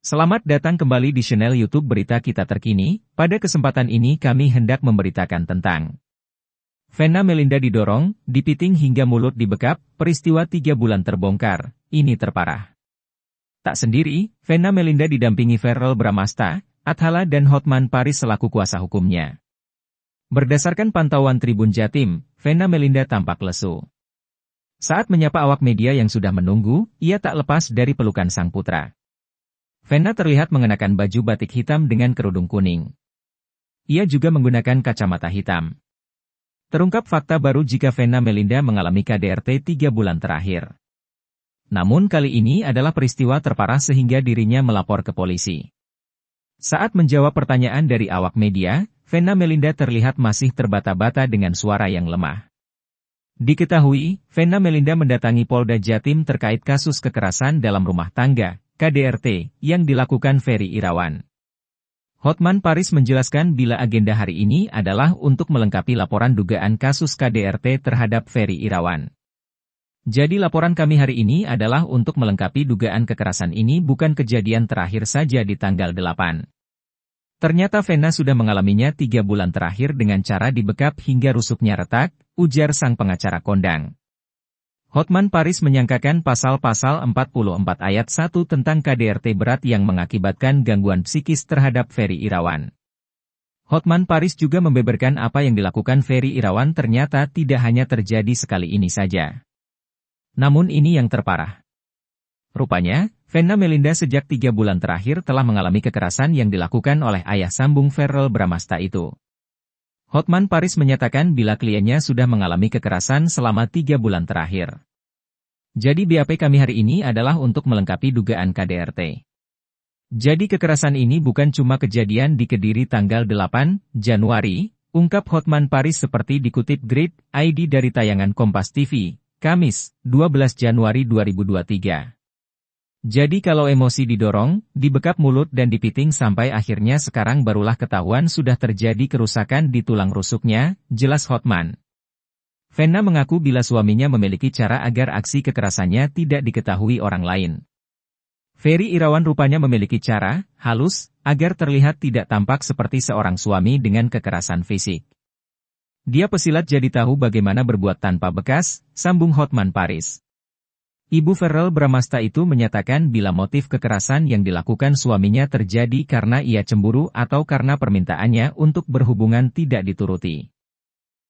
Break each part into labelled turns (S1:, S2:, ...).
S1: Selamat datang kembali di channel YouTube Berita Kita Terkini. Pada kesempatan ini kami hendak memberitakan tentang Venna Melinda didorong, dipiting hingga mulut dibekap, peristiwa 3 bulan terbongkar, ini terparah. Tak sendiri, Venna Melinda didampingi Verrell Bramasta, Athala dan Hotman Paris selaku kuasa hukumnya. Berdasarkan pantauan Tribun Jatim, Venna Melinda tampak lesu. Saat menyapa awak media yang sudah menunggu, ia tak lepas dari pelukan sang putra. Venna terlihat mengenakan baju batik hitam dengan kerudung kuning. Ia juga menggunakan kacamata hitam. Terungkap fakta baru jika Venna Melinda mengalami KDRT 3 bulan terakhir. Namun kali ini adalah peristiwa terparah sehingga dirinya melapor ke polisi. Saat menjawab pertanyaan dari awak media, Venna Melinda terlihat masih terbata-bata dengan suara yang lemah. Diketahui, Venna Melinda mendatangi Polda Jatim terkait kasus kekerasan dalam rumah tangga, KDRT, yang dilakukan Ferry Irawan. Hotman Paris menjelaskan bila agenda hari ini adalah untuk melengkapi laporan dugaan kasus KDRT terhadap Ferry Irawan. Jadi laporan kami hari ini adalah untuk melengkapi dugaan kekerasan ini bukan kejadian terakhir saja di tanggal 8. Ternyata Venna sudah mengalaminya 3 bulan terakhir dengan cara dibekap hingga rusuknya retak, ujar sang pengacara kondang. Hotman Paris menyangkakan pasal-pasal 44 ayat 1 tentang KDRT berat yang mengakibatkan gangguan psikis terhadap Ferry Irawan. Hotman Paris juga membeberkan apa yang dilakukan Ferry Irawan ternyata tidak hanya terjadi sekali ini saja. Namun ini yang terparah. Rupanya, Venna Melinda sejak 3 bulan terakhir telah mengalami kekerasan yang dilakukan oleh ayah sambung Verrell Bramasta itu. Hotman Paris menyatakan bila kliennya sudah mengalami kekerasan selama 3 bulan terakhir. Jadi BAP kami hari ini adalah untuk melengkapi dugaan KDRT. Jadi kekerasan ini bukan cuma kejadian di Kediri tanggal 8 Januari, ungkap Hotman Paris seperti dikutip Grid ID dari tayangan Kompas TV, Kamis, 12 Januari 2023. Jadi kalau emosi didorong, dibekap mulut dan dipiting sampai akhirnya sekarang barulah ketahuan sudah terjadi kerusakan di tulang rusuknya, jelas Hotman. Venna mengaku bila suaminya memiliki cara agar aksi kekerasannya tidak diketahui orang lain. Ferry Irawan rupanya memiliki cara, halus, agar terlihat tidak tampak seperti seorang suami dengan kekerasan fisik. Dia pesilat jadi tahu bagaimana berbuat tanpa bekas, sambung Hotman Paris. Ibu Verrell Bramasta itu menyatakan bila motif kekerasan yang dilakukan suaminya terjadi karena ia cemburu atau karena permintaannya untuk berhubungan tidak dituruti.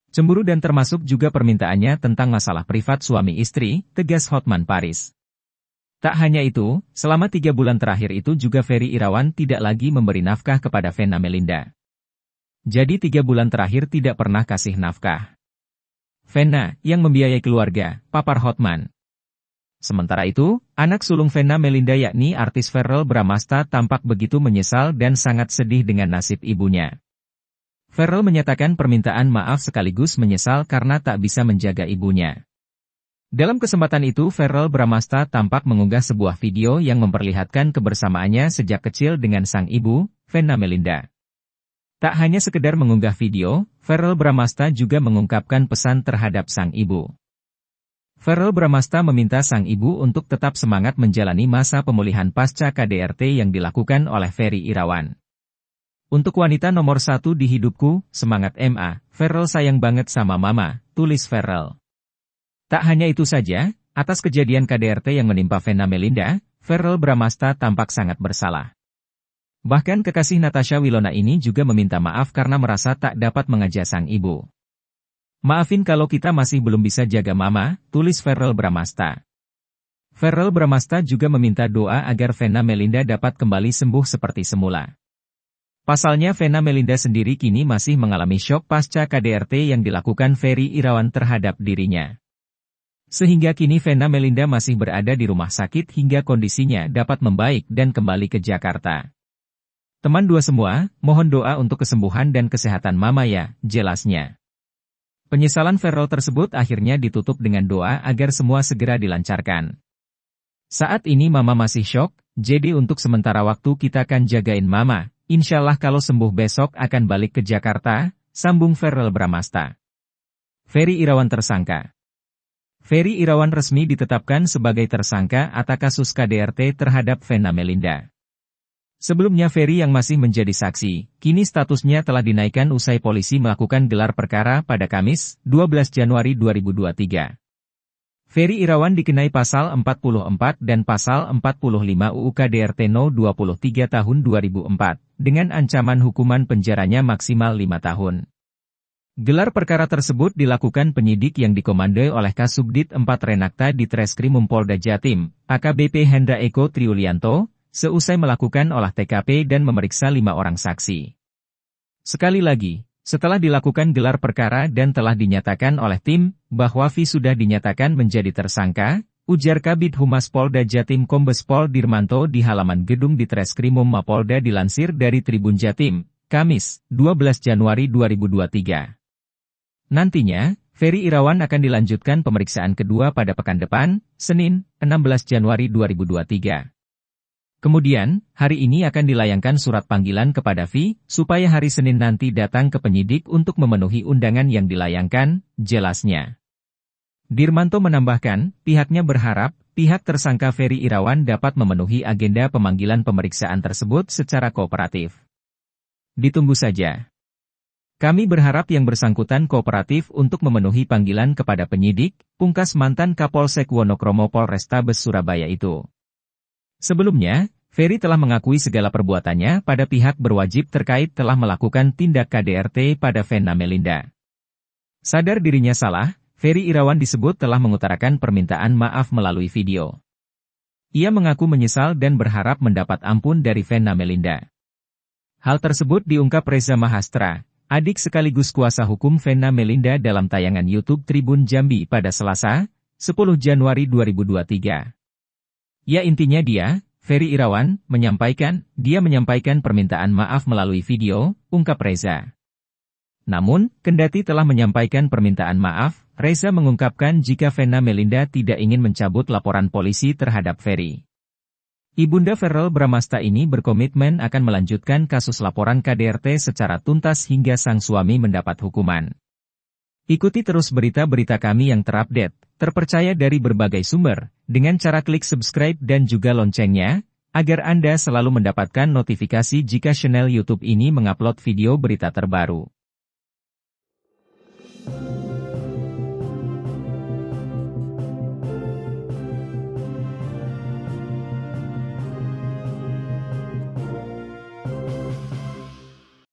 S1: Cemburu dan termasuk juga permintaannya tentang masalah privat suami istri, tegas Hotman Paris. Tak hanya itu, selama 3 bulan terakhir itu juga Ferry Irawan tidak lagi memberi nafkah kepada Venna Melinda. Jadi 3 bulan terakhir tidak pernah kasih nafkah. Venna, yang membiayai keluarga, papar Hotman. Sementara itu, anak sulung Venna Melinda yakni artis Verrell Bramasta tampak begitu menyesal dan sangat sedih dengan nasib ibunya. Verrell menyatakan permintaan maaf sekaligus menyesal karena tak bisa menjaga ibunya. Dalam kesempatan itu Verrell Bramasta tampak mengunggah sebuah video yang memperlihatkan kebersamaannya sejak kecil dengan sang ibu, Venna Melinda. Tak hanya sekedar mengunggah video, Verrell Bramasta juga mengungkapkan pesan terhadap sang ibu. Verrell Bramasta meminta sang ibu untuk tetap semangat menjalani masa pemulihan pasca KDRT yang dilakukan oleh Ferry Irawan. Untuk wanita nomor 1 di hidupku, semangat MA, Verrell sayang banget sama mama, tulis Verrell. Tak hanya itu saja, atas kejadian KDRT yang menimpa Venna Melinda, Verrell Bramasta tampak sangat bersalah. Bahkan kekasih Natasha Wilona ini juga meminta maaf karena merasa tak dapat mengajak sang ibu. Maafin kalau kita masih belum bisa jaga mama, tulis Verrell Bramasta. Verrell Bramasta juga meminta doa agar Venna Melinda dapat kembali sembuh seperti semula. Pasalnya Venna Melinda sendiri kini masih mengalami syok pasca KDRT yang dilakukan Ferry Irawan terhadap dirinya. Sehingga kini Venna Melinda masih berada di rumah sakit hingga kondisinya dapat membaik dan kembali ke Jakarta. Teman dua semua, mohon doa untuk kesembuhan dan kesehatan mama ya, jelasnya. Penyesalan Verrell tersebut akhirnya ditutup dengan doa agar semua segera dilancarkan. Saat ini mama masih syok, jadi untuk sementara waktu kita kan jagain mama, Insyaallah kalau sembuh besok akan balik ke Jakarta, sambung Verrell Bramasta. Ferry Irawan tersangka. Ferry Irawan resmi ditetapkan sebagai tersangka atas kasus KDRT terhadap Vena Melinda. Sebelumnya Ferry yang masih menjadi saksi, kini statusnya telah dinaikkan usai polisi melakukan gelar perkara pada Kamis, 12 Januari 2023. Ferry Irawan dikenai pasal 44 dan pasal 45 UU KDRT No. 23 tahun 2004, dengan ancaman hukuman penjaranya maksimal 5 tahun. Gelar perkara tersebut dilakukan penyidik yang dikomandoi oleh Kasubdit 4 Renakta di Treskrimum Polda Jatim, AKBP Hendra Eko Triulianto, seusai melakukan olah TKP dan memeriksa 5 orang saksi. Sekali lagi, setelah dilakukan gelar perkara dan telah dinyatakan oleh tim, bahwa V sudah dinyatakan menjadi tersangka, ujar Kabid Humas Polda Jatim Kombes Pol Dirmanto di halaman gedung di Treskrimum Mapolda dilansir dari Tribun Jatim, Kamis, 12 Januari 2023. Nantinya, Ferry Irawan akan dilanjutkan pemeriksaan kedua pada pekan depan, Senin, 16 Januari 2023. Kemudian, hari ini akan dilayangkan surat panggilan kepada V, supaya hari Senin nanti datang ke penyidik untuk memenuhi undangan yang dilayangkan, jelasnya. Dirmanto menambahkan, pihaknya berharap, pihak tersangka Ferry Irawan dapat memenuhi agenda pemanggilan pemeriksaan tersebut secara kooperatif. Ditunggu saja. Kami berharap yang bersangkutan kooperatif untuk memenuhi panggilan kepada penyidik, pungkas mantan Kapolsek Wonokromo Polrestabes Surabaya itu. Sebelumnya, Ferry telah mengakui segala perbuatannya pada pihak berwajib terkait telah melakukan tindak KDRT pada Vena Melinda. Sadar dirinya salah, Ferry Irawan disebut telah mengutarakan permintaan maaf melalui video. Ia mengaku menyesal dan berharap mendapat ampun dari Vena Melinda. Hal tersebut diungkap Reza Mahastra, adik sekaligus kuasa hukum Vena Melinda dalam tayangan YouTube Tribun Jambi pada Selasa, 10 Januari 2023. Ya intinya Ferry Irawan, menyampaikan permintaan maaf melalui video, ungkap Reza. Namun, kendati telah menyampaikan permintaan maaf, Reza mengungkapkan jika Vena Melinda tidak ingin mencabut laporan polisi terhadap Ferry. Ibunda Verrell Bramasta ini berkomitmen akan melanjutkan kasus laporan KDRT secara tuntas hingga sang suami mendapat hukuman. Ikuti terus berita-berita kami yang terupdate, terpercaya dari berbagai sumber, dengan cara klik subscribe dan juga loncengnya, agar Anda selalu mendapatkan notifikasi jika channel YouTube ini mengupload video berita terbaru.